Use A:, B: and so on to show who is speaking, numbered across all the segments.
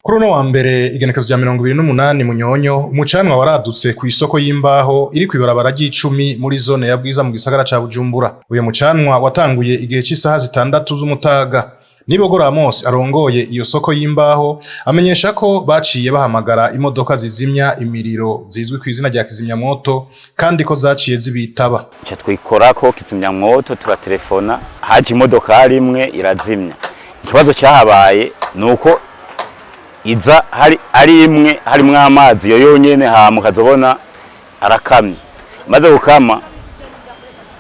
A: Kuri uno wa mbere igenekezo rya 28 Munyonyo umucanwa waradutse ku isoko y'imbaho iri kwibarabara ry'icumi muri zone ya Bwiza mu gisagara ca Bujumbura. Uyo mucanwa watanguye igihe c'isaha 6 z'umutaga. Nibogora Amos arongoye iyo soko y'imbaho amenyesha ko baciye bahamagara imodoka zizimya imiriro zizwi ku izina rya kizimyamwoto kandi ko zaciye zibitaba.
B: Cha twikorako kizimyamwoto turatelefona haje imodoka imwe irazimya. Ikibazo cyahabaye nuko iza hari imwe harimwo amazi yo yonyene mukazobona arakamye maze gukama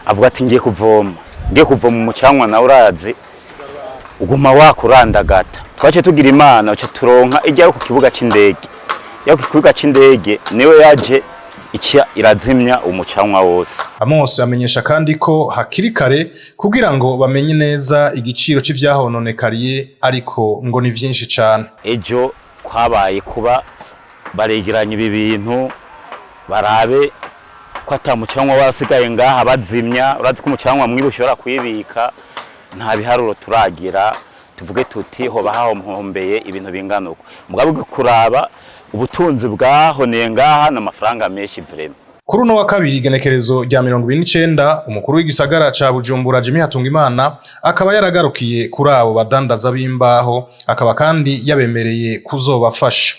B: avuga ati ngiye kuvoma umucanwa na urazi uguma wakurandagata twace tugira imana uca turonka ijya ku kibuga c'indege niwe yaje ica irazimya umucanwa wose.
A: Amos amenyesha kandi ko hakiri kare kugira ngo bamenye neza igiciro c'ivyahononekariye ariko ngo ni vyinshi cane.
B: Ejo kwabaye kuba baregeranya ibi bintu barabe ko atamucanwa wasigaye ngaha bazimya. Urazi ko umucanwa mwibi ushobora kwibika nta biharuro turagira tuvuge tuti hoba hahombeye ibintu bingana uko mugabo kuraba ubutunzi bwahoneye ngaha n'amafaranga menshi vrema.
A: Kuri uno wa kabiri igenekerezo rya 29 umukuru w'igisagara ca Bujumbura Jimmy Hatungimana akaba yaragarukiye kuri abo badandaza b'imbaho akaba kandi yabemereye kuzobafasha.